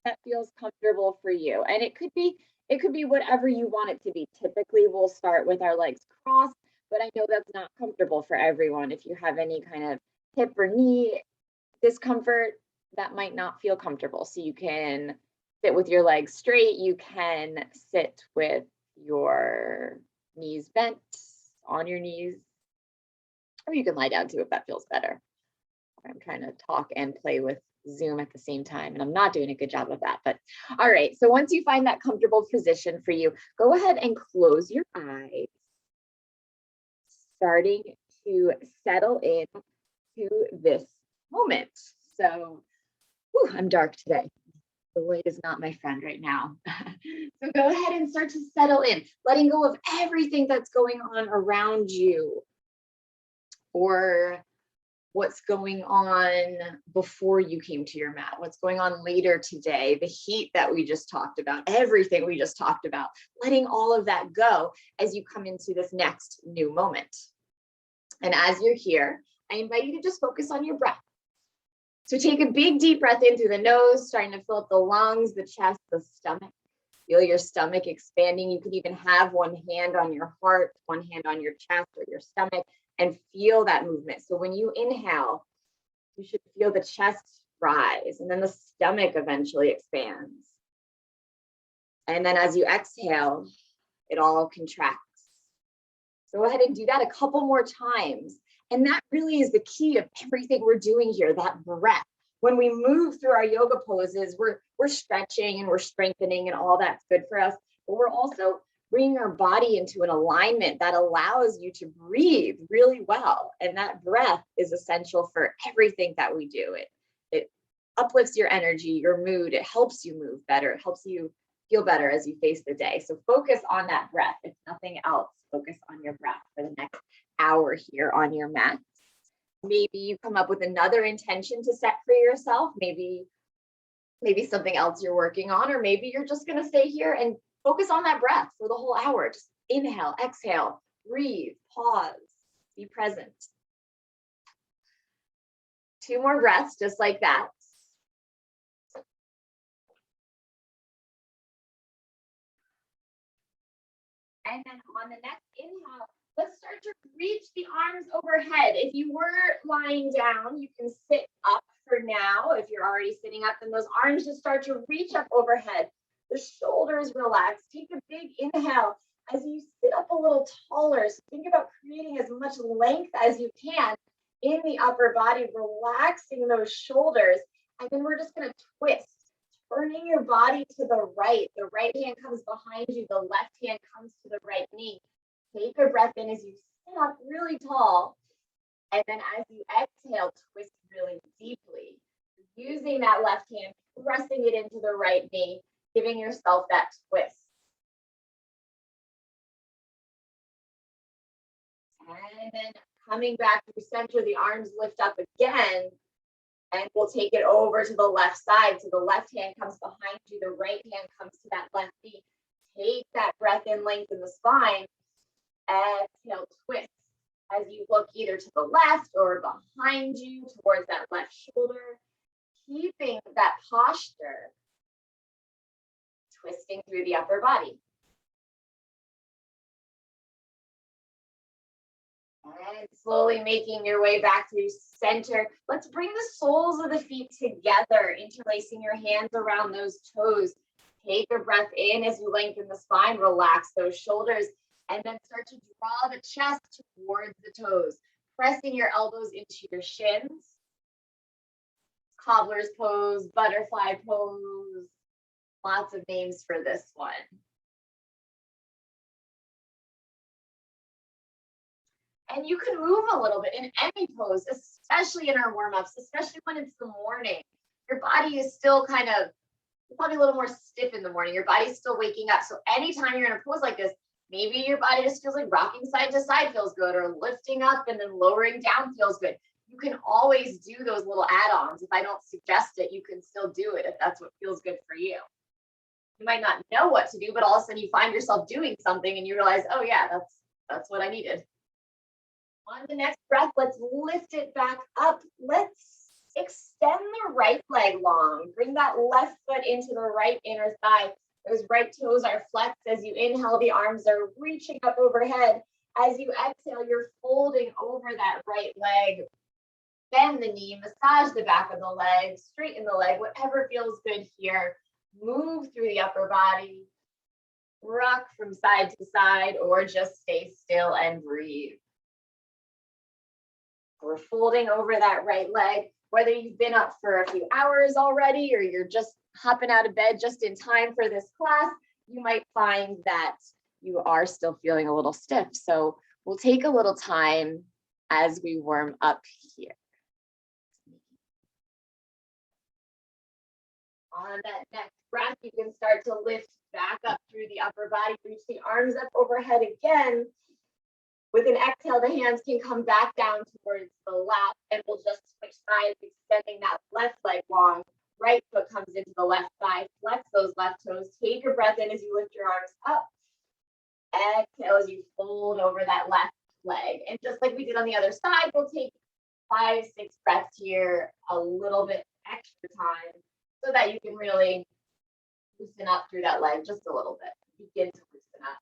that feels comfortable for you. And it could be whatever you want it to be. Typically, we'll start with our legs crossed, but I know that's not comfortable for everyone. If you have any kind of hip or knee discomfort, that might not feel comfortable. So you can sit with your legs straight. You can sit with your knees bent on your knees, or you can lie down too if that feels better. I'm trying to talk and play with Zoom at the same time, and I'm not doing a good job of that. But all right, so once you find that comfortable position for you, go ahead and close your eyes, starting to settle in to this moment. So, I'm dark today. The light is not my friend right now. So go ahead and start to settle in, letting go of everything that's going on around you, or what's going on before you came to your mat, what's going on later today, the heat that we just talked about, everything we just talked about, letting all of that go as you come into this next new moment. And as you're here, I invite you to just focus on your breath. So take a big deep breath in through the nose, starting to fill up the lungs, the chest, the stomach. Feel your stomach expanding. You could even have one hand on your heart, one hand on your chest or your stomach, and feel that movement. So when you inhale, you should feel the chest rise, and then the stomach eventually expands. And then as you exhale, it all contracts. So go ahead and do that a couple more times. And that really is the key of everything we're doing here, that breath. When we move through our yoga poses, we're stretching and we're strengthening, and all that's good for us. But we're also bringing our body into an alignment that allows you to breathe really well. And that breath is essential for everything that we do. It uplifts your energy, your mood. It helps you move better. It helps you feel better as you face the day. So focus on that breath. If nothing else, focus on your breath for the next hour here on your mat. Maybe you come up with another intention to set for yourself. Maybe something else you're working on, or maybe you're just going to stay here and focus on that breath for the whole hour. Just inhale, exhale, breathe, pause, be present. 2 more breaths, just like that. And then on the next inhale, let's start to reach the arms overhead. If you were lying down, you can sit up for now. If you're already sitting up, then those arms just start to reach up overhead. The shoulders relax. Take a big inhale as you sit up a little taller. So think about creating as much length as you can in the upper body, relaxing those shoulders. And then we're just going to twist, turning your body to the right. The right hand comes behind you. The left hand comes to the right knee. Take a breath in as you sit up really tall. And then as you exhale, twist really deeply. Using that left hand, pressing it into the right knee, giving yourself that twist. And then coming back to center, the arms lift up again. And we'll take it over to the left side. So the left hand comes behind you. The right hand comes to that left knee. Take that breath in, lengthen the spine. Exhale, twist as you look either to the left or behind you towards that left shoulder. Keeping that posture, twisting through the upper body. And slowly making your way back to center. Let's bring the soles of the feet together, interlacing your hands around those toes. Take a breath in as you lengthen the spine, relax those shoulders, and then start to draw the chest towards the toes, pressing your elbows into your shins. Cobbler's pose, butterfly pose, lots of names for this one. And you can move a little bit in any pose, especially in our warm-ups, especially when it's the morning. Your body is still probably a little more stiff in the morning. Your body's still waking up. So anytime you're in a pose like this, maybe your body just feels like rocking side to side feels good, or lifting up and then lowering down feels good. You can always do those little add-ons. If I don't suggest it, you can still do it if that's what feels good for you. You might not know what to do, but all of a sudden you find yourself doing something and you realize, oh yeah, that's what I needed. On the next breath, let's lift it back up. Let's Extend the right leg long. Bring that left foot into the right inner thigh. Those right toes are flexed. As you inhale, the arms are reaching up overhead. As you exhale, you're folding over that right leg. Bend the knee, massage the back of the leg, straighten the leg, whatever feels good here. Move through the upper body. Rock from side to side, or just stay still and breathe. We're folding over that right leg. Whether you've been up for a few hours already or you're just hopping out of bed just in time for this class, you might find that you are still feeling a little stiff. So we'll take a little time as we warm up here. On that next breath, you can start to lift back up through the upper body, reach the arms up overhead again. With an exhale, the hands can come back down towards the lap, and we'll just switch sides, extending that left leg long. Right foot comes into the left thigh. Flex those left toes. Take a breath in as you lift your arms up. Exhale as you fold over that left leg. And just like we did on the other side, we'll take 5, 6 breaths here, a little bit extra time, so that you can really loosen up through that leg just a little bit. Begin to loosen up.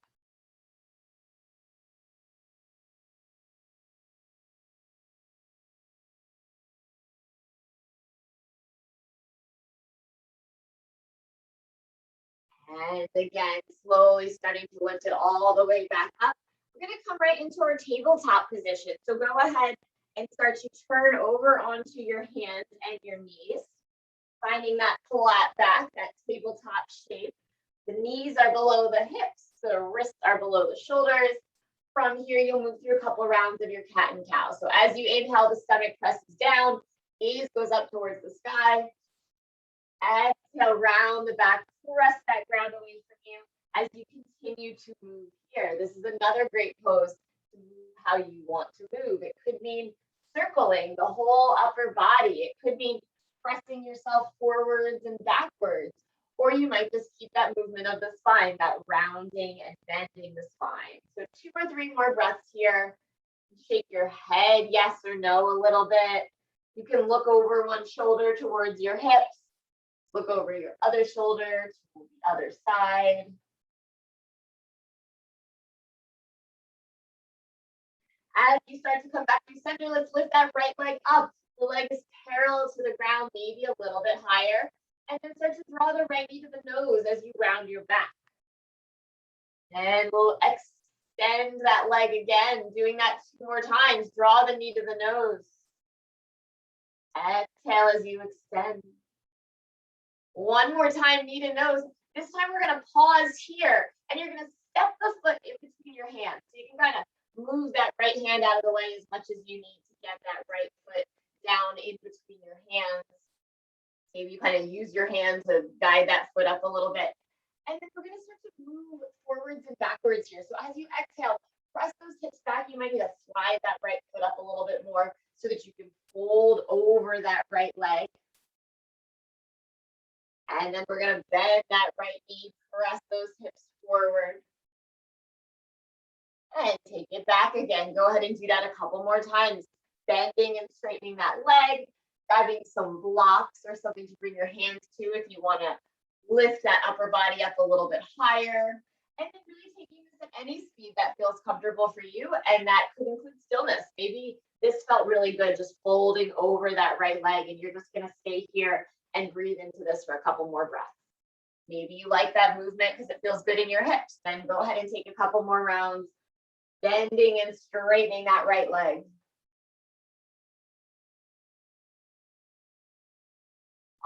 And again, slowly starting to lift it all the way back up. We're going to come right into our tabletop position. So go ahead and start to turn over onto your hands and your knees, finding that flat back, that tabletop shape. The knees are below the hips, the wrists are below the shoulders. From here, you'll move through a couple rounds of your cat and cow. So as you inhale, the stomach presses down, gaze goes up towards the sky. Exhale, round the back, press that ground away from you as you continue to move here. This is another great pose to move how you want to move. It could mean circling the whole upper body. It could mean pressing yourself forwards and backwards. Or you might just keep that movement of the spine, that rounding and bending the spine. So 2 or 3 more breaths here. Shake your head yes or no a little bit. You can look over one shoulder towards your hips. Look over your other shoulder to the other side. As you start to come back to center, let's lift that right leg up. The leg is parallel to the ground, maybe a little bit higher. And then start to draw the right knee to the nose as you round your back. And we'll extend that leg again, doing that 2 more times. Draw the knee to the nose. Exhale as you extend. 1 more time, knee to nose. This time we're going to pause here, and you're going to step the foot in between your hands. So you can kind of move that right hand out of the way as much as you need to get that right foot down in between your hands. Maybe you kind of use your hand to guide that foot up a little bit. And then we're going to start to move forwards and backwards here. So as you exhale, press those hips back. You might need to slide that right foot up a little bit more so that you can fold over that right leg. And then we're going to bend that right knee, press those hips forward. And take it back again. Go ahead and do that a couple more times. Bending and straightening that leg, grabbing some blocks or something to bring your hands to if you want to lift that upper body up a little bit higher. And then really taking this at any speed that feels comfortable for you. And that could include stillness. Maybe this felt really good, just folding over that right leg, and you're just going to stay here and breathe into this for a couple more breaths. Maybe you like that movement because it feels good in your hips. Then go ahead and take a couple more rounds, bending and straightening that right leg.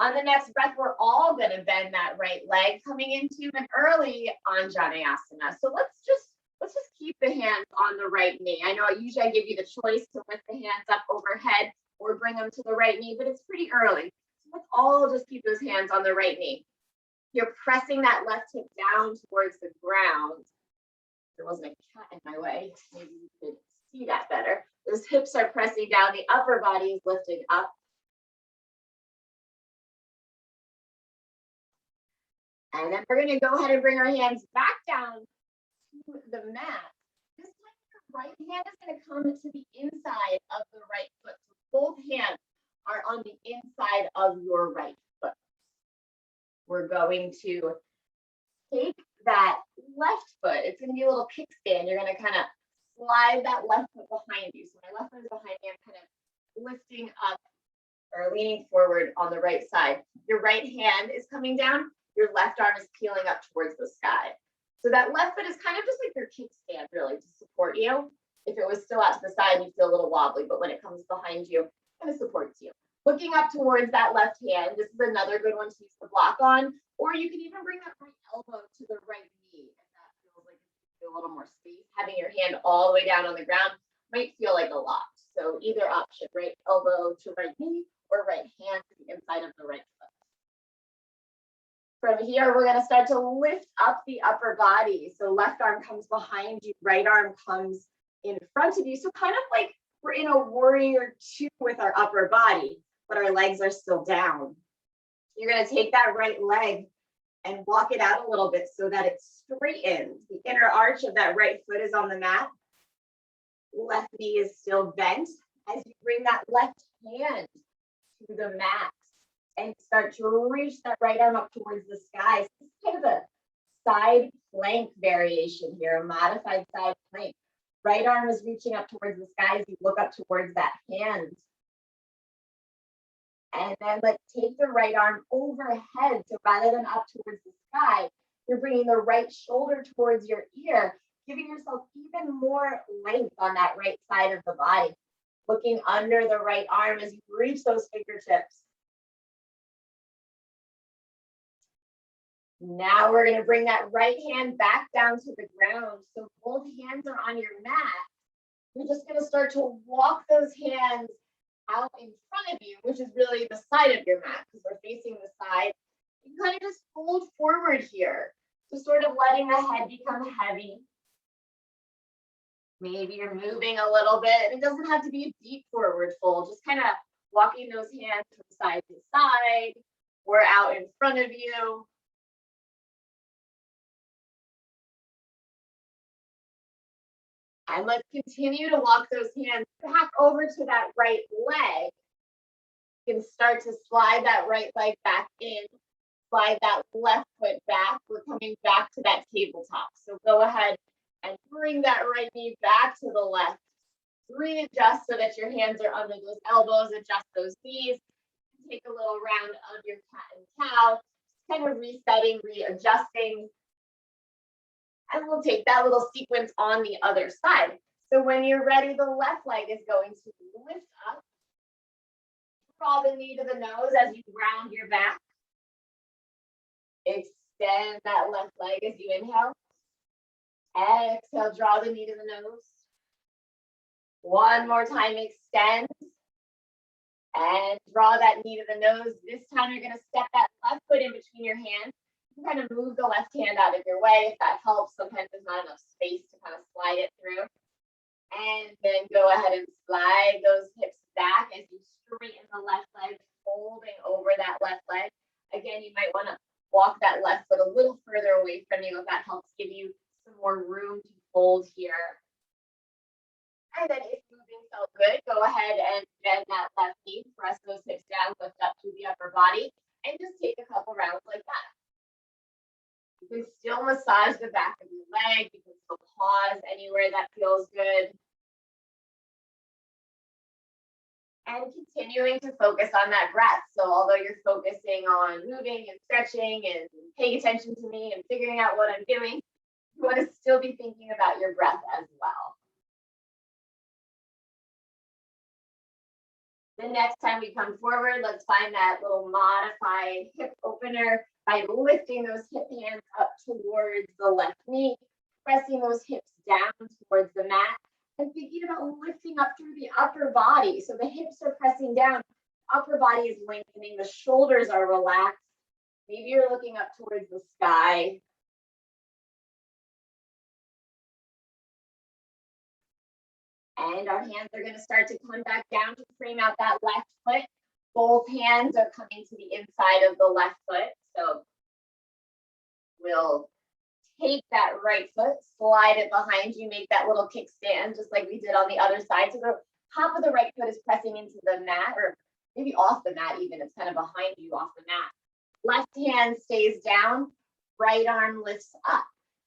On the next breath, we're all going to bend that right leg, coming into an early Anjaneyasana. So let's just keep the hands on the right knee. I know usually I give you the choice to lift the hands up overhead or bring them to the right knee, but it's pretty early. Let's all just keep those hands on the right knee. You're pressing that left hip down towards the ground. There wasn't a cat in my way. Maybe you could see that better. Those hips are pressing down. The upper body is lifting up. And then we're going to go ahead and bring our hands back down to the mat. This time your right hand is going to come to the inside of the right foot. So both hands are on the inside of your right foot. We're going to take that left foot. It's going to be a little kickstand. You're going to kind of slide that left foot behind you. So my left foot is behind me. I'm kind of lifting up or leaning forward on the right side. Your right hand is coming down. Your left arm is peeling up towards the sky. So that left foot is kind of just like your kickstand, really, to support you. If it was still out to the side, you feel a little wobbly, but when it comes behind you, it kind of supports you. Looking up towards that left hand, this is another good one to use the block on, or you can even bring that right elbow to the right knee if that feels like a little more space. Having your hand all the way down on the ground might feel like a lot. So either option, right elbow to right knee or right hand to the inside of the right foot. From here, we're going to start to lift up the upper body. So left arm comes behind you, right arm comes in front of you. So kind of like we're in a warrior two with our upper body, but our legs are still down. You're going to take that right leg and walk it out a little bit so that it straightens. The inner arch of that right foot is on the mat. Left knee is still bent. As you bring that left hand to the mat and start to reach that right arm up towards the sky. So this is kind of a side plank variation here, a modified side plank. Right arm is reaching up towards the sky as you look up towards that hand. And then let's take the right arm overhead. So rather than up towards the sky, you're bringing the right shoulder towards your ear, giving yourself even more length on that right side of the body. Looking under the right arm as you reach those fingertips. Now we're going to bring that right hand back down to the ground. So both hands are on your mat. You're just going to start to walk those hands out in front of you, which is really the side of your mat because we're facing the side. You kind of just fold forward here. So sort of letting the head become heavy. Maybe you're moving a little bit. It doesn't have to be a deep forward fold. Just kind of walking those hands from side to side or out in front of you. And let's continue to walk those hands back over to that right leg. You can start to slide that right leg back in, slide that left foot back. We're coming back to that tabletop. So go ahead and bring that right knee back to the left. Readjust so that your hands are under those elbows, adjust those knees. Take a little round of your cat and cow, kind of resetting, readjusting. And we'll take that little sequence on the other side. So when you're ready, the left leg is going to lift up. Draw the knee to the nose as you round your back. Extend that left leg as you inhale. Exhale, draw the knee to the nose. One more time, extend. And draw that knee to the nose. This time you're going to step that left foot in between your hands. You can kind of move the left hand out of your way if that helps. Sometimes there's not enough space to kind of slide it through. And then go ahead and slide those hips back as you straighten the left leg, folding over that left leg. Again, you might want to walk that left foot a little further away from you if that helps give you some more room to fold here. And then if moving felt good, go ahead and bend that left knee, press those hips down, lift up through the upper body, and just take a couple rounds like that. You can still massage the back of your leg. You can still pause anywhere that feels good. And continuing to focus on that breath. So although you're focusing on moving and stretching and paying attention to me and figuring out what I'm doing, you want to still be thinking about your breath as well. The next time we come forward, let's find that little modified hip opener by lifting those hip hands up towards the left knee, pressing those hips down towards the mat, and thinking about lifting up through the upper body. So the hips are pressing down, upper body is lengthening, the shoulders are relaxed. Maybe you're looking up towards the sky. And our hands are going to start to come back down to frame out that left foot. Both hands are coming to the inside of the left foot. So we'll take that right foot, slide it behind you, make that little kickstand just like we did on the other side. So the top of the right foot is pressing into the mat or maybe off the mat even, it's kind of behind you off the mat. Left hand stays down, right arm lifts up.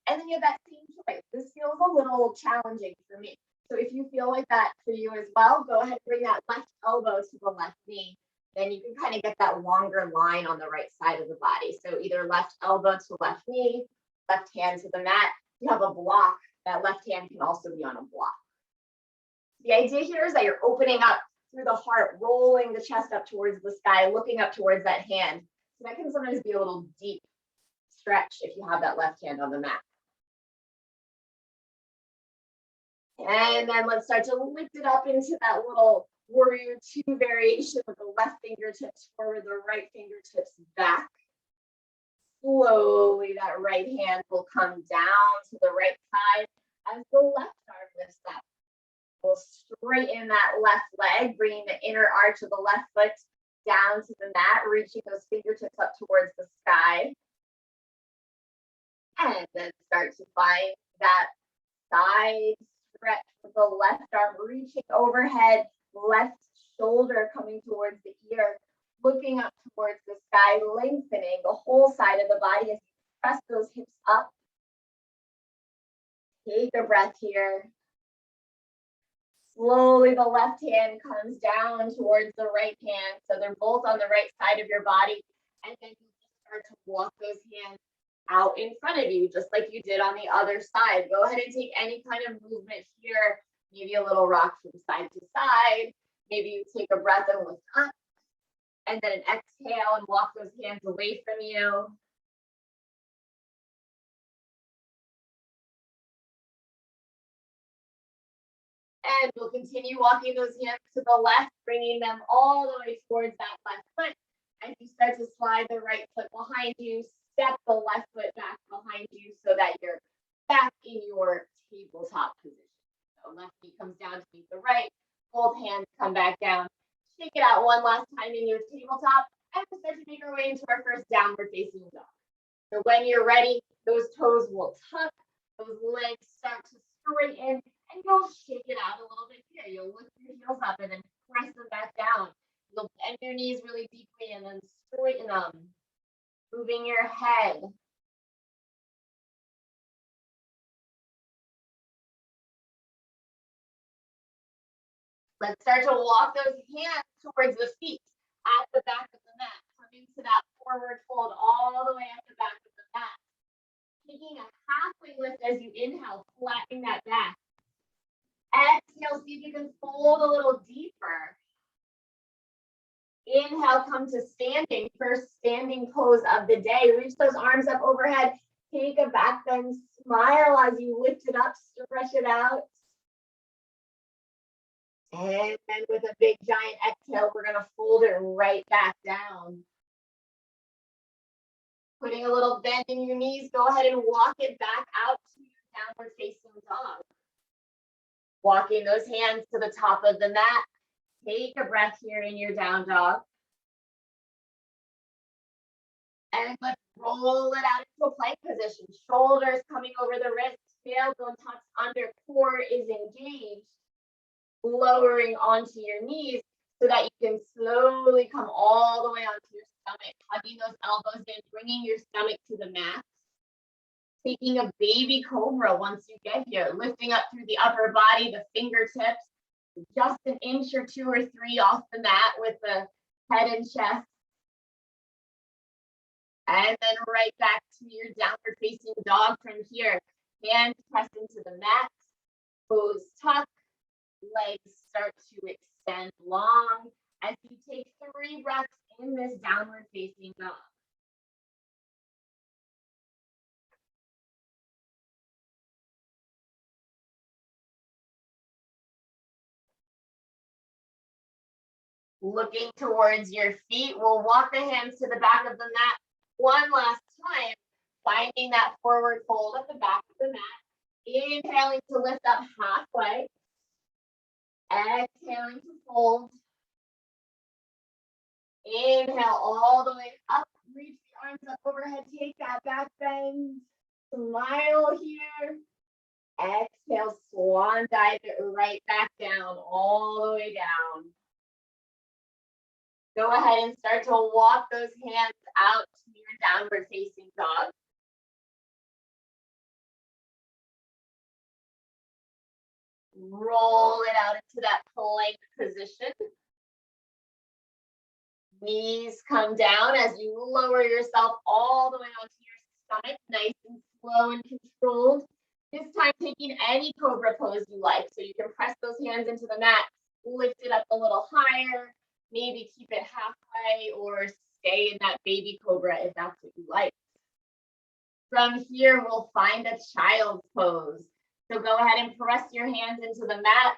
And then you have that same choice. This feels a little challenging for me. So if you feel like that for you as well, go ahead and bring that left elbow to the left knee. Then you can kind of get that longer line on the right side of the body. So either left elbow to left knee, left hand to the mat. You have a block. That left hand can also be on a block. The idea here is that you're opening up through the heart, rolling the chest up towards the sky, looking up towards that hand. So that can sometimes be a little deep stretch if you have that left hand on the mat. And then let's start to lift it up into that little warrior two variation with the left fingertips forward, the right fingertips back. Slowly, that right hand will come down to the right side as the left arm lifts up. We'll straighten that left leg, bringing the inner arch of the left foot down to the mat, reaching those fingertips up towards the sky. And then start to find that side stretch with the left arm reaching overhead, left shoulder coming towards the ear, looking up towards the sky, lengthening the whole side of the body as you press those hips up. Take a breath here. Slowly, the left hand comes down towards the right hand. So they're both on the right side of your body. And then you start to walk those hands out in front of you, just like you did on the other side. Go ahead and take any kind of movement here. Maybe a little rock from side to side. Maybe you take a breath and lift up. And then an exhale and walk those hands away from you. And we'll continue walking those hands to the left, bringing them all the way towards that left foot. As you start to slide the right foot behind you, step the left foot back behind you so that you're back in your tabletop position. So left knee comes down to meet the right, both hands come back down. Shake it out one last time in your tabletop, and we'll start to make our way into our first downward facing dog. So when you're ready, those toes will tuck, those legs start to straighten, and you'll shake it out a little bit here. You'll lift your heels up and then press them back down. You'll bend your knees really deeply and then straighten them. Moving your head. Let's start to walk those hands towards the feet at the back of the mat. Coming to that forward fold all the way at the back of the mat. Taking a halfway lift as you inhale, flattening that back. Exhale, see if you can fold a little deeper. Inhale, come to standing, first standing pose of the day. Reach those arms up overhead. Take a back bend, smile as you lift it up, stretch it out. And then with a big giant exhale, we're gonna fold it right back down. Putting a little bend in your knees, go ahead and walk it back out to your downward facing dog. Walking those hands to the top of the mat. Take a breath here in your down dog. And let's roll it out into a plank position. Shoulders coming over the wrists, tailbone tucks under, core is engaged. Lowering onto your knees so that you can slowly come all the way onto your stomach. Hugging those elbows in, bringing your stomach to the mat. Taking a baby cobra once you get here, lifting up through the upper body, the fingertips, just an inch or two or three off the mat with the head and chest. And then right back to your downward facing dog from here. Hands press into the mat, toes tuck, legs start to extend long as you take 3 breaths in this downward facing dog. Looking towards your feet, we'll walk the hands to the back of the mat one last time, finding that forward fold at the back of the mat. Inhaling to lift up halfway. Exhaling to fold. Inhale all the way up, reach the arms up overhead, take that back bend. Smile here. Exhale, swan dive it right back down, all the way down. Go ahead and start to walk those hands out to your downward facing dog. Roll it out into that plank position. Knees come down as you lower yourself all the way onto your stomach, nice and slow and controlled. This time taking any cobra pose you like. So you can press those hands into the mat, lift it up a little higher, maybe keep it halfway or stay in that baby cobra if that's what you like. From here, we'll find a child's pose. So go ahead and press your hands into the mat,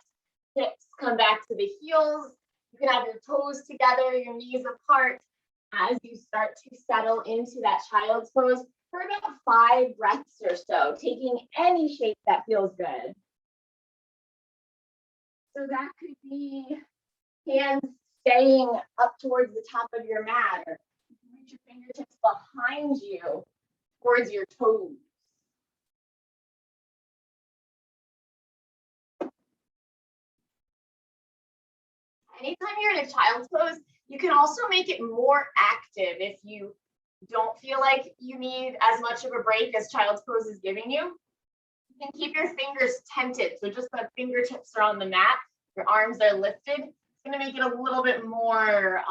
hips come back to the heels. You can have your toes together, your knees apart as you start to settle into that child's pose for about 5 breaths or so, taking any shape that feels good. So that could be hands staying up towards the top of your mat, or reach your fingertips behind you towards your toes. Anytime you're in a child's pose, you can also make it more active if you don't feel like you need as much of a break as child's pose is giving you. You can keep your fingers tented, so just the fingertips are on the mat, your arms are lifted. It's going to make it a little bit more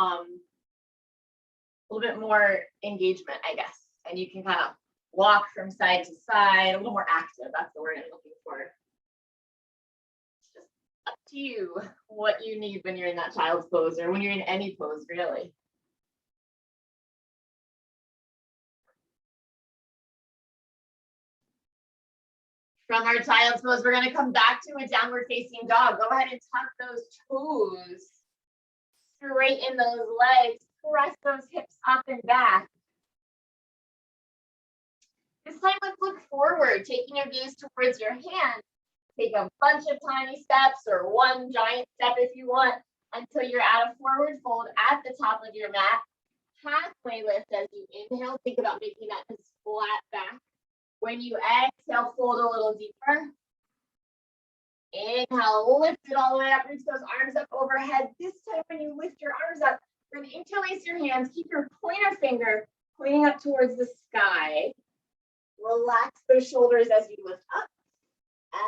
engagement, I guess. And you can kind of walk from side to side, a little more active. That's the word I'm looking for. It's just up to you what you need when you're in that child's pose, or when you're in any pose, really. From our child's pose, we're going to come back to a downward facing dog. Go ahead and tuck those toes, straighten those legs, press those hips up and back. This time, let's look forward, taking your gaze towards your hands. Take a bunch of tiny steps or one giant step if you want until you're at a forward fold at the top of your mat. Halfway lift as you inhale. Think about making that flat back. When you exhale, fold a little deeper. Inhale, lift it all the way up, reach those arms up overhead. This time when you lift your arms up, then interlace your hands. Keep your pointer finger pointing up towards the sky. Relax those shoulders as you lift up.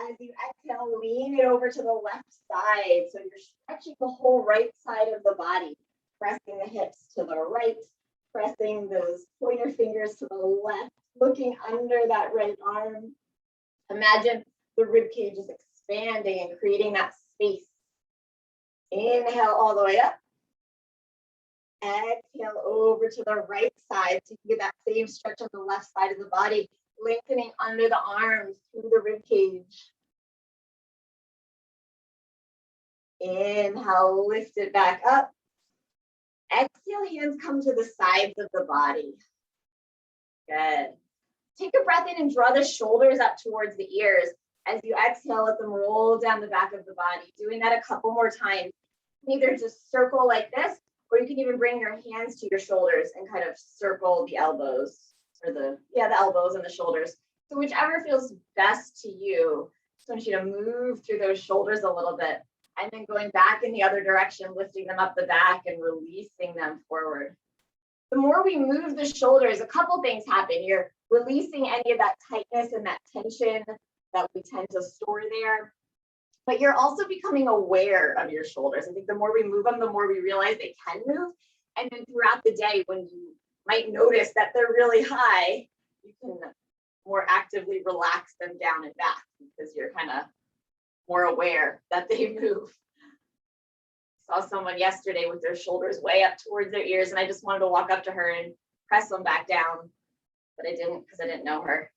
As you exhale, lean it over to the left side. So you're stretching the whole right side of the body, pressing the hips to the right, pressing those pointer fingers to the left, looking under that right arm. Imagine the rib cage is expanding and creating that space. Inhale all the way up. Exhale over to the right side so you get that same stretch on the left side of the body, lengthening under the arms through the rib cage. Inhale, lift it back up. Exhale, hands come to the sides of the body. Good. Take a breath in and draw the shoulders up towards the ears. As you exhale, let them roll down the back of the body. Doing that a couple more times. Either just circle like this, or you can even bring your hands to your shoulders and kind of circle the elbows, or the elbows and the shoulders. So whichever feels best to you. Just want you to move through those shoulders a little bit, and then going back in the other direction, lifting them up the back and releasing them forward. The more we move the shoulders, a couple things happen. You're releasing any of that tightness and that tension that we tend to store there. But you're also becoming aware of your shoulders. I think the more we move them, the more we realize they can move. And then throughout the day, when you might notice that they're really high, you can more actively relax them down and back because you're kind of more aware that they move. Saw someone yesterday with their shoulders way up towards their ears, and I just wanted to walk up to her and press them back down, but I didn't because I didn't know her.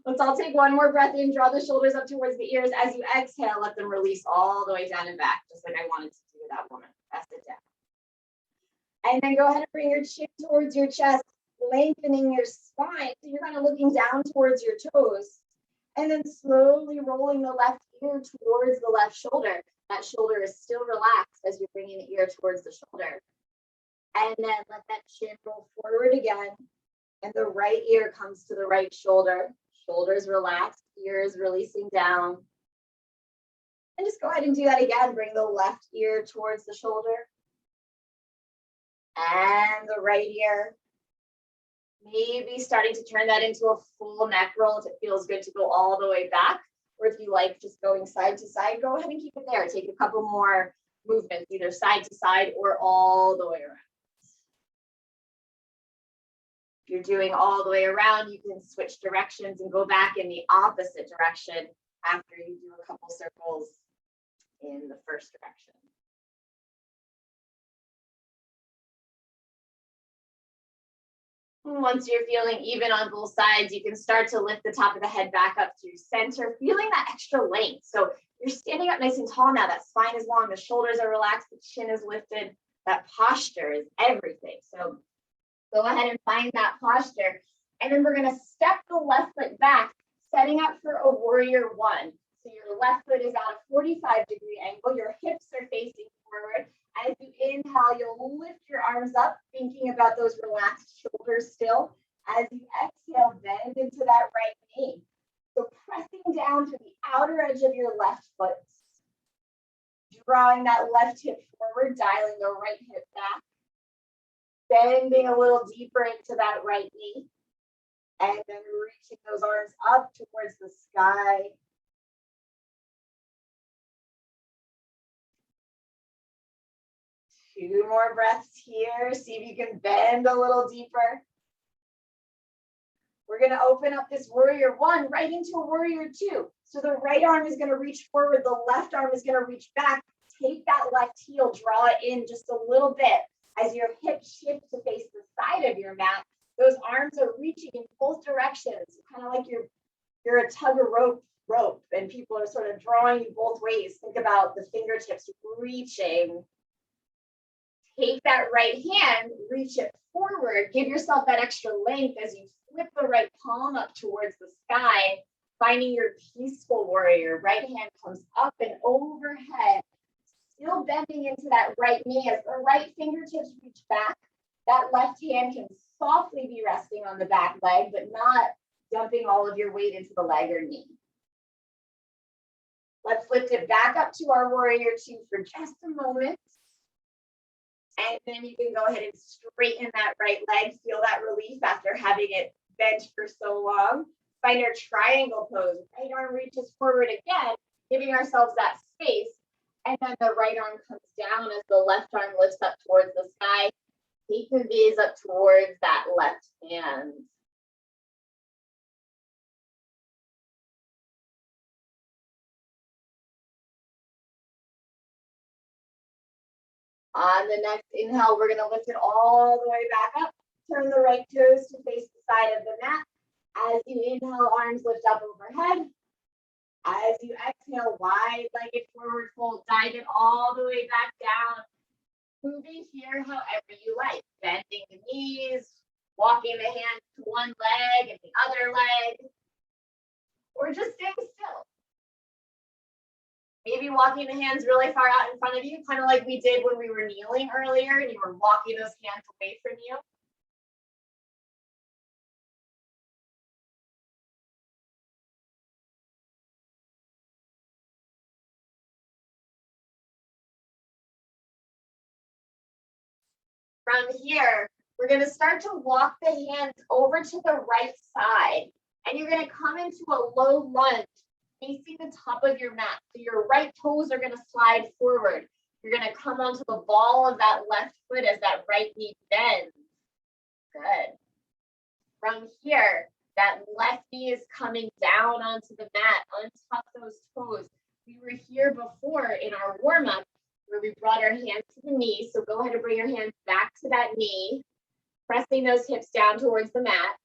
Let's all take one more breath in, draw the shoulders up towards the ears. As you exhale, let them release all the way down and back, just like I wanted to do with that woman. Press it down. And then go ahead and bring your chin towards your chest, lengthening your spine. So you're kind of looking down towards your toes. And then slowly rolling the left ear towards the left shoulder. That shoulder is still relaxed as you're bringing the ear towards the shoulder. And then let that chin roll forward again. And the right ear comes to the right shoulder. Shoulders relaxed, ears releasing down. And just go ahead and do that again. Bring the left ear towards the shoulder. And the right ear. Maybe starting to turn that into a full neck roll if it feels good to go all the way back. Or if you like just going side to side, go ahead and keep it there. Take a couple more movements, either side to side or all the way around. If you're doing all the way around, you can switch directions and go back in the opposite direction after you do a couple circles in the first direction. Once you're feeling even on both sides, you can start to lift the top of the head back up to center, feeling that extra length. So you're standing up nice and tall now. That spine is long, the shoulders are relaxed, the chin is lifted. That posture is everything. So go ahead and find that posture. And then we're going to step the left foot back, setting up for a warrior one. So your left foot is at a 45-degree angle. Your hips are facing forward. As you inhale, you'll lift your arms up, thinking about those relaxed shoulders still. As you exhale, bend into that right knee. So pressing down to the outer edge of your left foot. Drawing that left hip forward, dialing the right hip back. Bending a little deeper into that right knee. And then reaching those arms up towards the sky. Two more breaths here. See if you can bend a little deeper. We're going to open up this warrior one right into a warrior two. So the right arm is going to reach forward. The left arm is going to reach back. Take that left heel, draw it in just a little bit. As your hips shift to face the side of your mat, those arms are reaching in both directions. Kind of like you're a tug of rope and people are sort of drawing you both ways. Think about the fingertips reaching. Take that right hand, reach it forward, give yourself that extra length as you flip the right palm up towards the sky, finding your peaceful warrior. Right hand comes up and overhead, still bending into that right knee as the right fingertips reach back. That left hand can softly be resting on the back leg, but not dumping all of your weight into the leg or knee. Let's lift it back up to our warrior two for just a moment. And then you can go ahead and straighten that right leg. Feel that relief after having it bent for so long. Find our triangle pose. Right arm reaches forward again, giving ourselves that space. And then the right arm comes down as the left arm lifts up towards the sky. Take the gaze up towards that left hand. On the next inhale, we're going to lift it all the way back up. Turn the right toes to face the side of the mat. As you inhale, arms lift up overhead. As you exhale, wide-legged forward fold, dive it all the way back down. Moving here however you like. Bending the knees, walking the hands to one leg and the other leg, or just staying still. Maybe walking the hands really far out in front of you, kind of like we did when we were kneeling earlier and you were walking those hands away from you. From here, we're going to start to walk the hands over to the right side. And you're going to come into a low lunge facing the top of your mat. So your right toes are going to slide forward. You're going to come onto the ball of that left foot as that right knee bends. Good. From here, that left knee is coming down onto the mat, untuck those toes. We were here before in our warm-up where we brought our hands to the knee. So go ahead and bring your hands back to that knee, pressing those hips down towards the mat.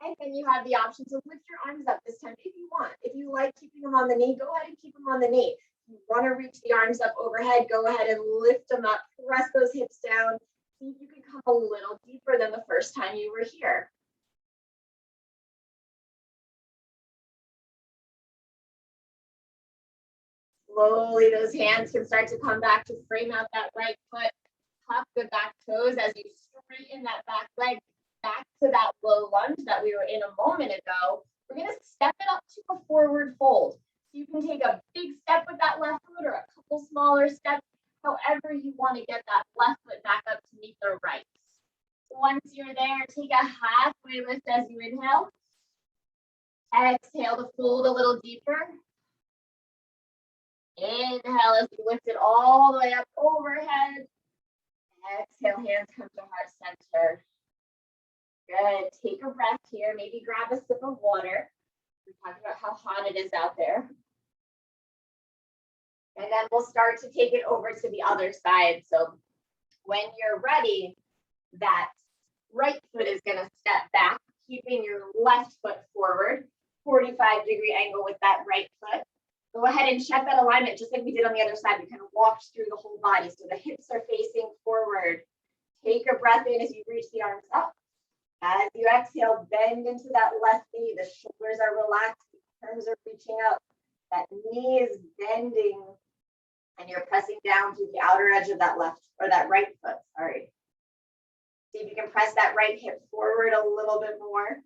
And then you have the option to lift your arms up this time if you want. If you like keeping them on the knee, go ahead and keep them on the knee. If you want to reach the arms up overhead, go ahead and lift them up, press those hips down. See if you can come a little deeper than the first time you were here. Slowly, those hands can start to come back to frame out that right foot. Tuck the back toes as you straighten that back leg back to that low lunge that we were in a moment ago. We're going to step it up to a forward fold. So you can take a big step with that left foot or a couple smaller steps, however you want to get that left foot back up to meet the right. Once you're there, take a halfway lift as you inhale. Exhale to fold a little deeper. Inhale as you lift it all the way up overhead. Exhale, hands come to heart center. Good. Take a breath here. Maybe grab a sip of water. We talked about how hot it is out there. And then we'll start to take it over to the other side. So when you're ready, that right foot is going to step back, keeping your left foot forward, 45-degree angle with that right foot. Go ahead and check that alignment, just like we did on the other side. We kind of walked through the whole body. So the hips are facing forward. Take a breath in as you reach the arms up. As you exhale, bend into that left knee. The shoulders are relaxed, the arms are reaching up. That knee is bending, and you're pressing down to the outer edge of that left, or that right foot, sorry. See if you can press that right hip forward a little bit more.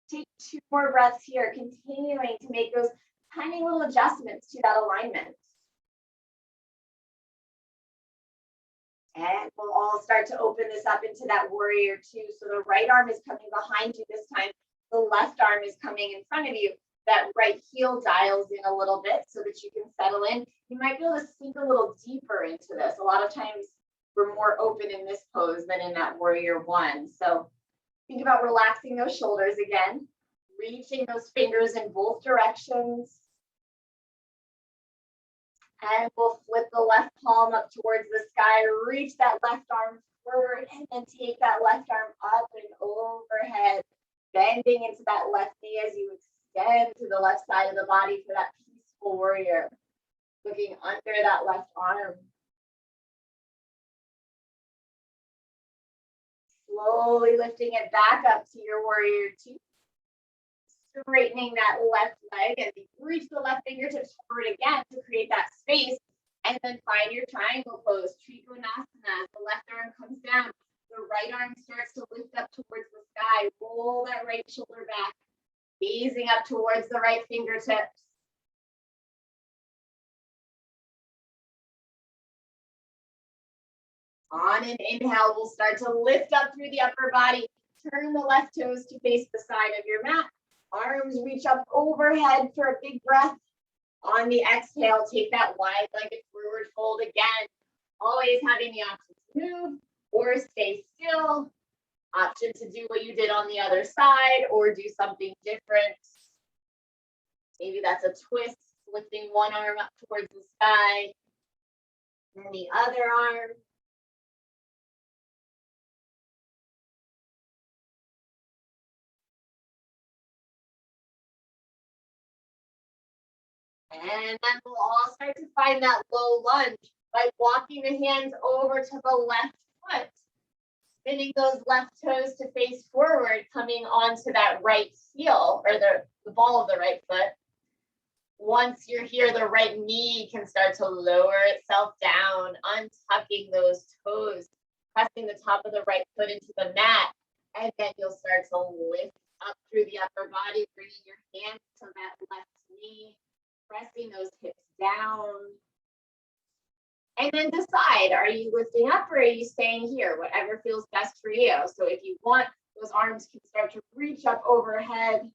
Take 2 more breaths here, continuing to make those tiny little adjustments to that alignment. And we'll all start to open this up into that warrior 2. So the right arm is coming behind you this time. The left arm is coming in front of you. That right heel dials in a little bit so that you can settle in. You might be able to sink a little deeper into this. A lot of times we're more open in this pose than in that warrior 1. So think about relaxing those shoulders again, reaching those fingers in both directions. And we'll flip the left palm up towards the sky, reach that left arm forward, and then take that left arm up and overhead, bending into that left knee as you extend to the left side of the body for that peaceful warrior. Looking under that left arm. Slowly lifting it back up to your warrior 2. Straightening that left leg as you reach the left fingertips forward again to create that space. And then find your triangle pose, Trikonasana. The left arm comes down. The right arm starts to lift up towards the sky. Roll that right shoulder back. Gazing up towards the right fingertips. On an inhale, we'll start to lift up through the upper body. Turn the left toes to face the side of your mat. Arms reach up overhead for a big breath. On the exhale, take that wide-legged forward fold again. Always having the option to move or stay still. Option to do what you did on the other side or do something different. Maybe that's a twist, lifting one arm up towards the sky, and the other arm. And then we'll all start to find that low lunge by walking the hands over to the left foot, spinning those left toes to face forward, coming onto that right heel, or the ball of the right foot. Once you're here, the right knee can start to lower itself down, untucking those toes, pressing the top of the right foot into the mat, and then you'll start to lift up through the upper body, bringing your hands to that left knee, pressing those hips down. And then decide, are you lifting up or are you staying here? Whatever feels best for you. So if you want, those arms can start to reach up overhead.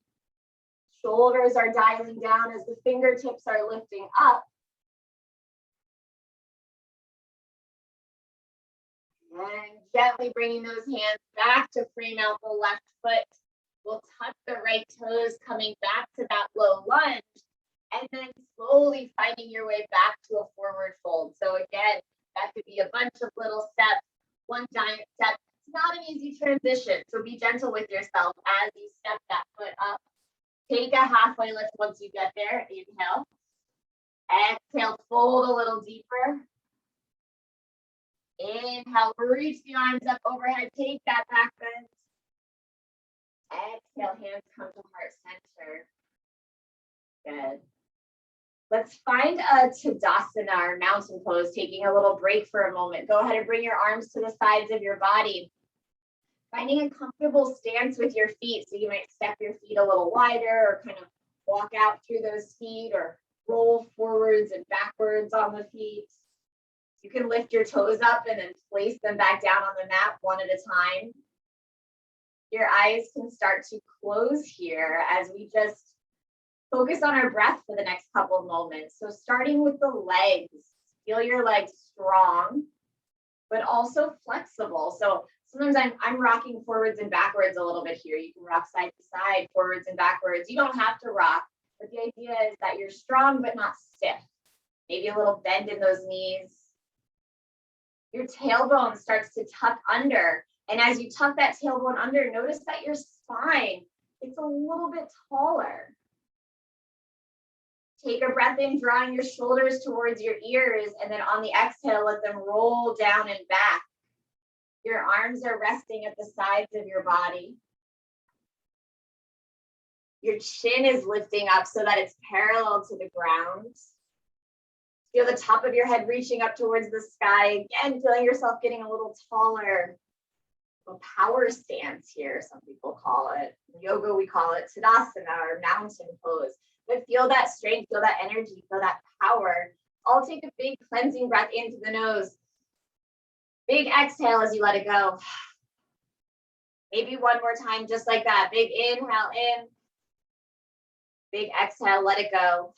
Shoulders are dialing down as the fingertips are lifting up. And gently bringing those hands back to frame out the left foot. We'll tuck the right toes, coming back to that low lunge. And then slowly finding your way back to a forward fold. So again, that could be a bunch of little steps, one giant step. It's not an easy transition, so be gentle with yourself as you step that foot up. Take a halfway lift once you get there. Inhale. Exhale, fold a little deeper. Inhale, reach the arms up overhead. Take that back bend. Exhale, hands come to heart center. Good. Let's find a Tadasana, or mountain pose, taking a little break for a moment. Go ahead and bring your arms to the sides of your body. Finding a comfortable stance with your feet. So you might step your feet a little wider or kind of walk out through those feet or roll forwards and backwards on the feet. You can lift your toes up and then place them back down on the mat one at a time. Your eyes can start to close here as we just focus on our breath for the next couple of moments. So starting with the legs, feel your legs strong, but also flexible. So sometimes I'm rocking forwards and backwards a little bit here. You can rock side to side, forwards and backwards. You don't have to rock, but the idea is that you're strong but not stiff. Maybe a little bend in those knees. Your tailbone starts to tuck under. And as you tuck that tailbone under, notice that your spine gets a little bit taller. Take a breath in, drawing your shoulders towards your ears, and then on the exhale, let them roll down and back. Your arms are resting at the sides of your body. Your chin is lifting up so that it's parallel to the ground. Feel the top of your head reaching up towards the sky. Again, feeling yourself getting a little taller. A power stance here, some people call it. In yoga, we call it Tadasana or mountain pose. But feel that strength, feel that energy, feel that power. I'll take a big cleansing breath into the nose. Big exhale as you let it go. Maybe one more time, just like that. Big inhale in. Big exhale, let it go.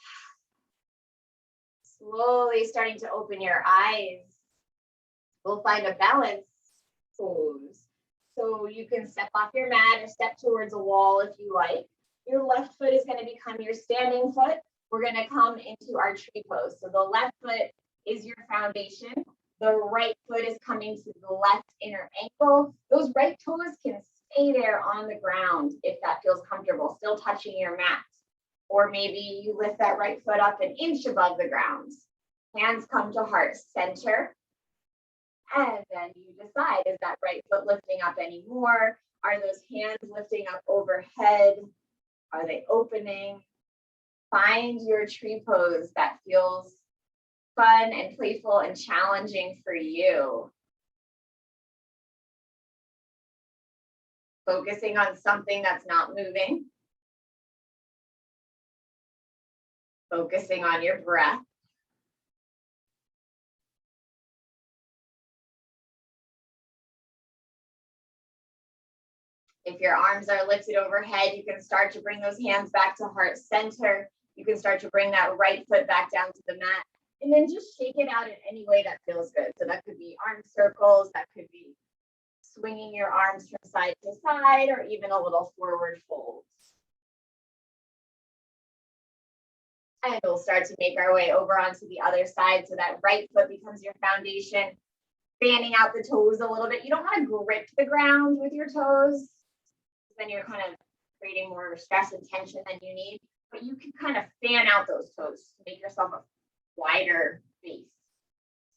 Slowly starting to open your eyes. We'll find a balance pose. So you can step off your mat or step towards a wall if you like. Your left foot is going to become your standing foot. We're going to come into our tree pose. So the left foot is your foundation. The right foot is coming to the left inner ankle. Those right toes can stay there on the ground if that feels comfortable, still touching your mat. Or maybe you lift that right foot up an inch above the ground. Hands come to heart center. And then you decide, is that right foot lifting up anymore? Are those hands lifting up overhead? Are they opening? Find your tree pose that feels fun and playful and challenging for you. Focusing on something that's not moving. Focusing on your breath. If your arms are lifted overhead, you can start to bring those hands back to heart center. You can start to bring that right foot back down to the mat. And then just shake it out in any way that feels good. So that could be arm circles, that could be swinging your arms from side to side, or even a little forward fold. And we'll start to make our way over onto the other side. So that right foot becomes your foundation, fanning out the toes a little bit. You don't want to grip the ground with your toes. Then you're kind of creating more stress and tension than you need. But you can kind of fan out those toes to make yourself a wider base.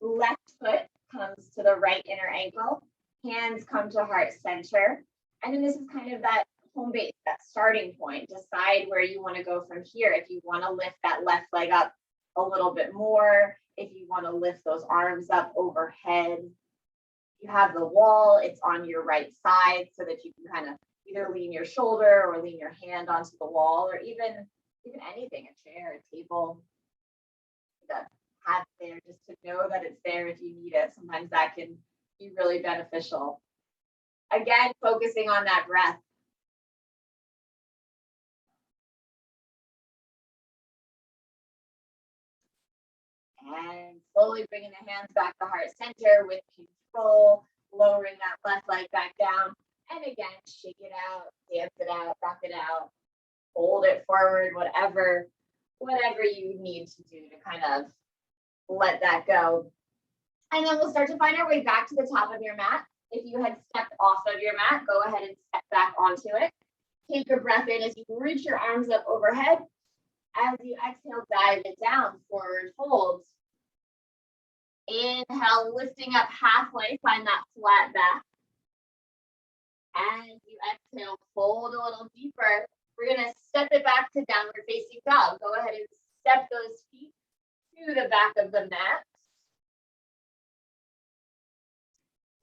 Left foot comes to the right inner ankle. Hands come to heart center. And then this is kind of that home base, that starting point. Decide where you want to go from here. If you want to lift that left leg up a little bit more, if you want to lift those arms up overhead. You have the wall, it's on your right side so that you can kind of either lean your shoulder or lean your hand onto the wall, or even anything, a chair, a table. That have it there just to know that it's there if you need it. Sometimes that can be really beneficial. Again, focusing on that breath. And slowly bringing the hands back to heart center with control, lowering that left leg back down. And again, shake it out, dance it out, rock it out, hold it forward, whatever you need to do to kind of let that go. And then we'll start to find our way back to the top of your mat. If you had stepped off of your mat, go ahead and step back onto it. Take a breath in as you reach your arms up overhead. As you exhale, dive it down, forward fold. Inhale, lifting up halfway, find that flat back. As you exhale, fold a little deeper. We're going to step it back to downward facing dog. Go ahead and step those feet to the back of the mat.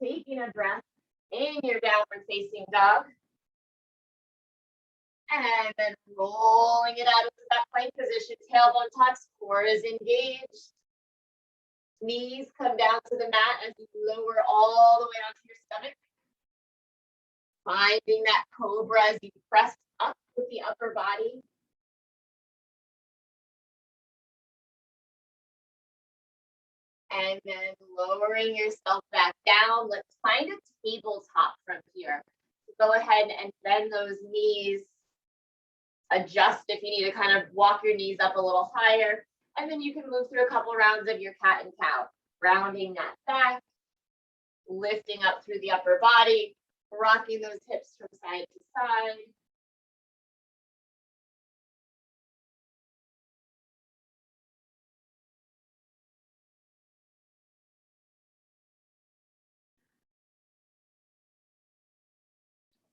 Taking a breath in your downward facing dog. And then rolling it out into that plank position. Tailbone tucks, core is engaged. Knees come down to the mat as you lower all the way onto your stomach. Finding that cobra as you press up with the upper body. And then lowering yourself back down. Let's find a tabletop from here. Go ahead and bend those knees. Adjust if you need to kind of walk your knees up a little higher. And then you can move through a couple rounds of your cat and cow. Rounding that back. Lifting up through the upper body. Rocking those hips from side to side.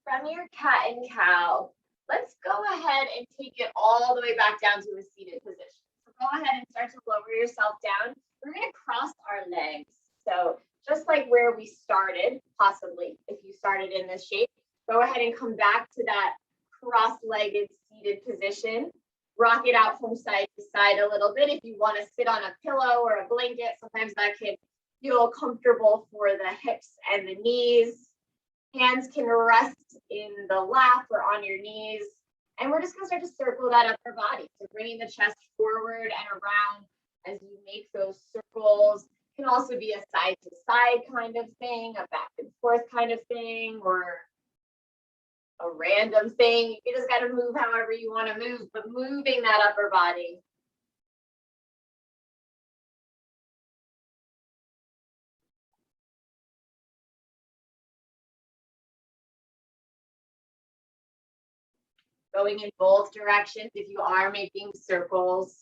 From your cat and cow, let's go ahead and take it all the way back down to a seated position. So go ahead and start to lower yourself down. We're going to cross our legs. So just like where we started, possibly, if you started in this shape, go ahead and come back to that cross-legged seated position. Rock it out from side to side a little bit. If you want to sit on a pillow or a blanket, sometimes that can feel comfortable for the hips and the knees. Hands can rest in the lap or on your knees. And we're just going to start to circle that upper body. So bringing the chest forward and around as you make those circles. It can also be a side to side kind of thing, a back and forth kind of thing, or a random thing. You just got to move however you want to move, but moving that upper body. Going in both directions if you are making circles.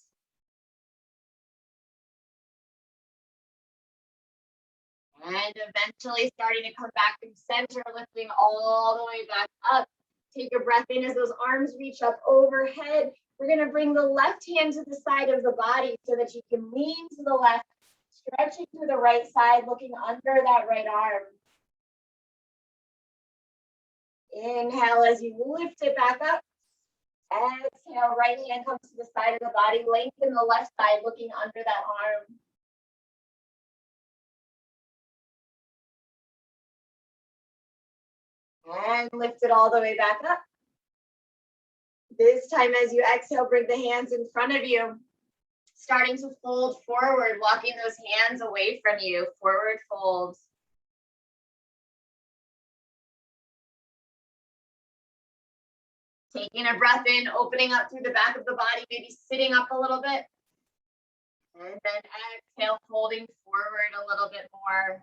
And eventually starting to come back from center, lifting all the way back up. Take a breath in as those arms reach up overhead. We're going to bring the left hand to the side of the body so that you can lean to the left, stretching to the right side, looking under that right arm. Inhale as you lift it back up. Exhale, right hand comes to the side of the body, lengthen the left side, looking under that arm. And lift it all the way back up. This time as you exhale, bring the hands in front of you. Starting to fold forward, walking those hands away from you. Forward fold. Taking a breath in, opening up through the back of the body, maybe sitting up a little bit. And then exhale, folding forward a little bit more.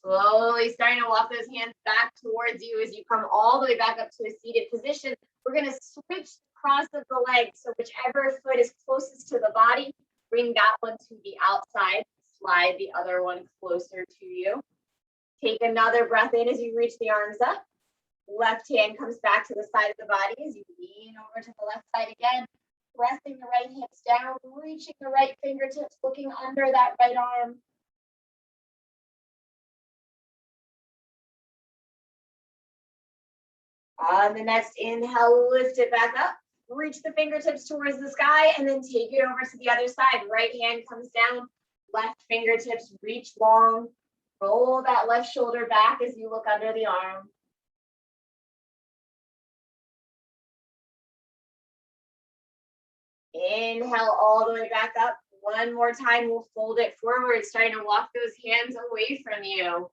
Slowly starting to walk those hands back towards you as you come all the way back up to a seated position. We're going to switch the cross of the legs. So whichever foot is closest to the body, bring that one to the outside. Slide the other one closer to you. Take another breath in as you reach the arms up. Left hand comes back to the side of the body as you lean over to the left side again. Pressing the right hips down, reaching the right fingertips, looking under that right arm. On the next inhale, lift it back up. Reach the fingertips towards the sky and then take it over to the other side. Right hand comes down, left fingertips reach long. Roll that left shoulder back as you look under the arm. Inhale all the way back up. One more time, we'll fold it forward, starting to walk those hands away from you.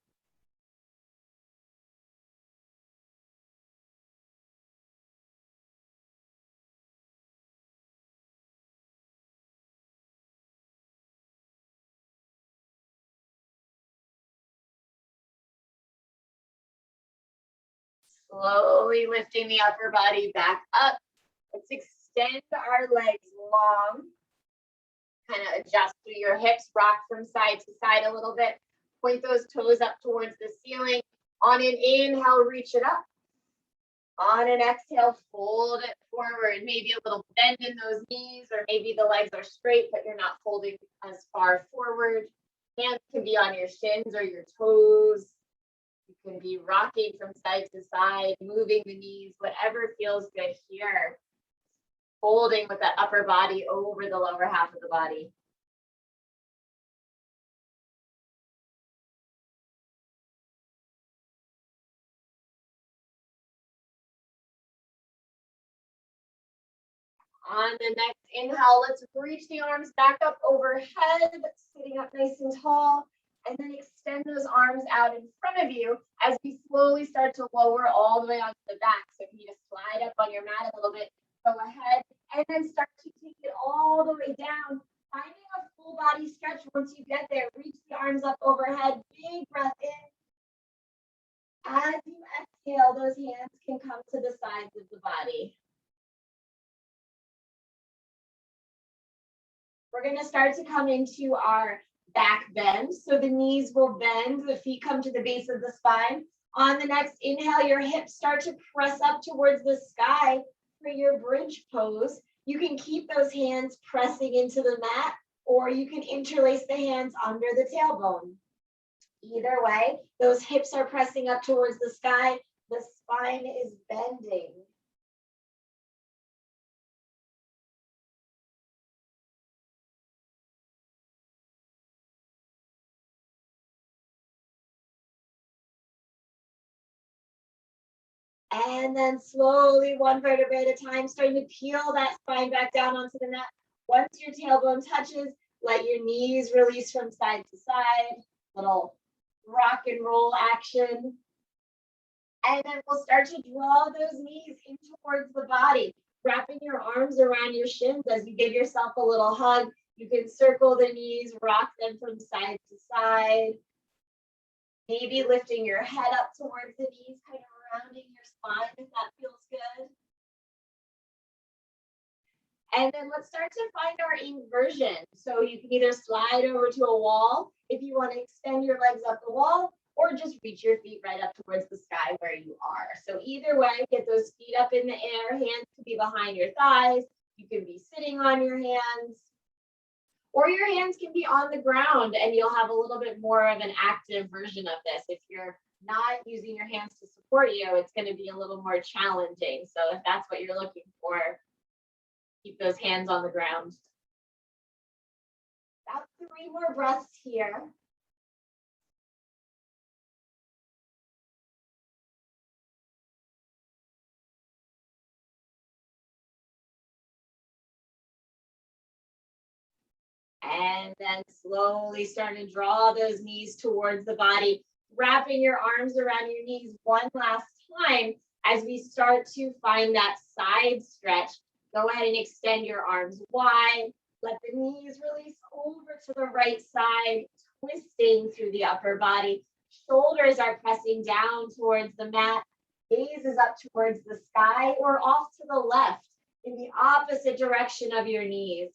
Slowly lifting the upper body back up. Let's extend our legs long. Kind of adjust through your hips, rock from side to side a little bit. Point those toes up towards the ceiling. On an inhale, reach it up. On an exhale, fold it forward. Maybe a little bend in those knees, or maybe the legs are straight, but you're not folding as far forward. Hands can be on your shins or your toes. You can be rocking from side to side, moving the knees, whatever feels good here. Folding with that upper body over the lower half of the body. On the next inhale, let's reach the arms back up overhead, sitting up nice and tall, and then extend those arms out in front of you as we slowly start to lower all the way onto the back. So if you need to slide up on your mat a little bit, go ahead, and then start to take it all the way down, finding a full body stretch. Once you get there, reach the arms up overhead, big breath in. As you exhale, those hands can come to the sides of the body. We're going to start to come into our back bend. So the knees will bend, the feet come to the base of the spine. On the next inhale, your hips start to press up towards the sky for your bridge pose. You can keep those hands pressing into the mat, or you can interlace the hands under the tailbone. Either way, those hips are pressing up towards the sky. The spine is bending. And then slowly, one vertebrae at a time, starting to peel that spine back down onto the mat. Once your tailbone touches, let your knees release from side to side. Little rock and roll action. And then we'll start to draw those knees in towards the body, wrapping your arms around your shins as you give yourself a little hug. You can circle the knees, rock them from side to side. Maybe lifting your head up towards the knees, kind of rounding your spine if that feels good. And then let's start to find our inversion. So you can either slide over to a wall if you want to extend your legs up the wall, or just reach your feet right up towards the sky where you are. So either way, get those feet up in the air, hands can be behind your thighs. You can be sitting on your hands, or your hands can be on the ground and you'll have a little bit more of an active version of this. If you're not using your hands to support you, it's going to be a little more challenging. So if that's what you're looking for, keep those hands on the ground. About 3 more breaths here. And then slowly starting to draw those knees towards the body, wrapping your arms around your knees one last time as we start to find that side stretch. Go ahead and extend your arms wide. Let the knees release over to the right side, twisting through the upper body. Shoulders are pressing down towards the mat. Gaze is up towards the sky or off to the left in the opposite direction of your knees.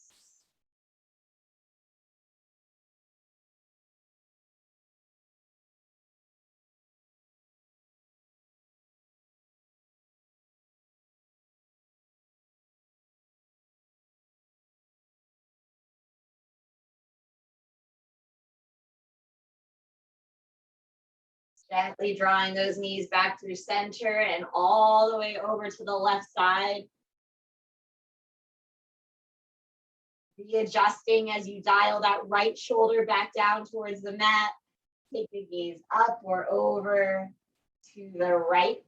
Gently drawing those knees back through center and all the way over to the left side. Readjusting as you dial that right shoulder back down towards the mat. Take the gaze up or over to the right.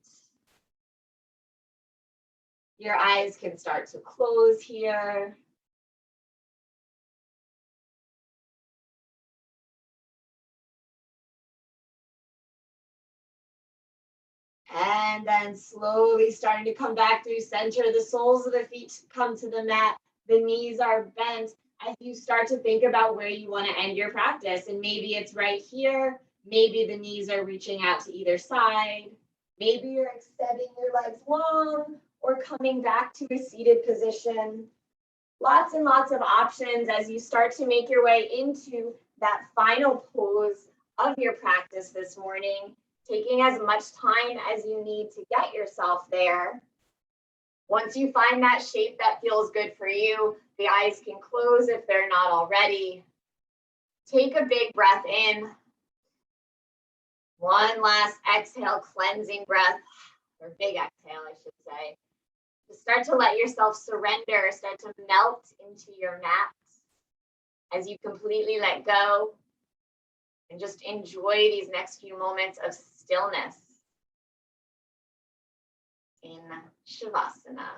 Your eyes can start to close here. And then slowly starting to come back through center. The soles of the feet come to the mat. The knees are bent as you start to think about where you want to end your practice. And maybe it's right here. Maybe the knees are reaching out to either side. Maybe you're extending your legs long or coming back to a seated position. Lots and lots of options as you start to make your way into that final pose of your practice this morning, taking as much time as you need to get yourself there. Once you find that shape that feels good for you, the eyes can close if they're not already. Take a big breath in. One last exhale, cleansing breath, or big exhale, I should say. Just start to let yourself surrender, start to melt into your mat as you completely let go and just enjoy these next few moments of stillness in Shavasana.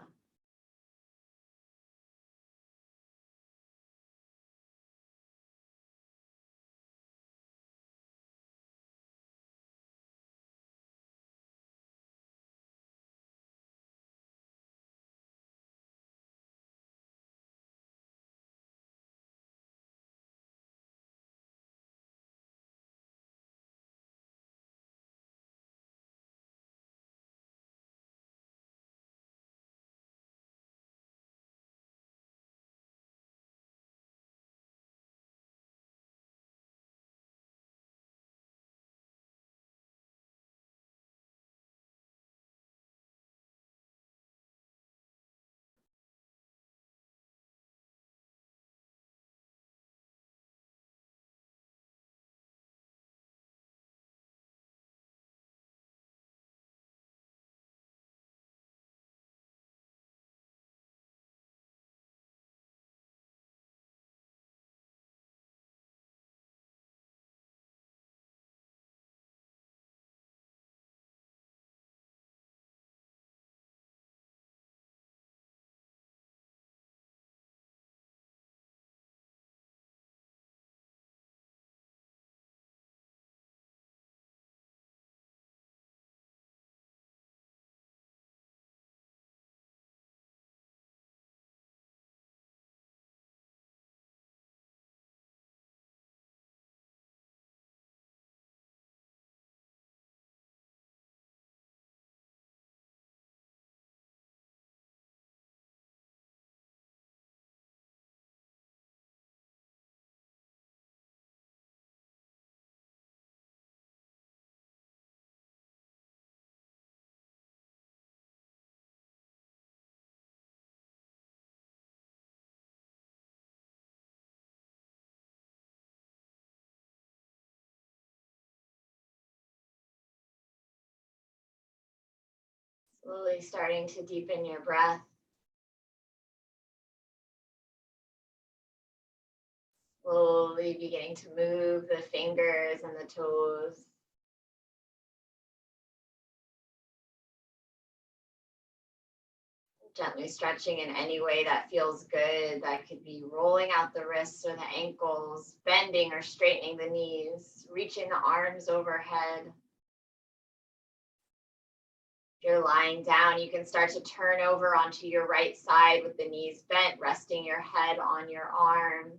Slowly starting to deepen your breath. Slowly beginning to move the fingers and the toes. Gently stretching in any way that feels good. That could be rolling out the wrists or the ankles, bending or straightening the knees, reaching the arms overhead. If you're lying down, you can start to turn over onto your right side with the knees bent, resting your head on your arm.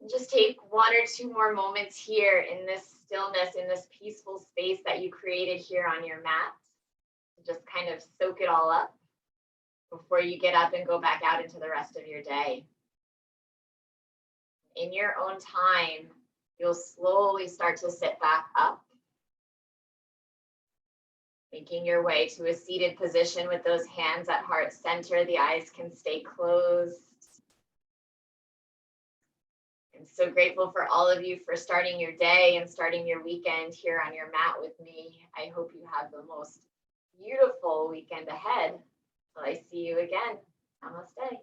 And just take 1 or 2 more moments here in this stillness, in this peaceful space that you created here on your mat. Just kind of soak it all up before you get up and go back out into the rest of your day. In your own time, you'll slowly start to sit back up, making your way to a seated position with those hands at heart center. The eyes can stay closed. I'm so grateful for all of you for starting your day and starting your weekend here on your mat with me. I hope you have the most beautiful weekend ahead. Till I see you again. Namaste.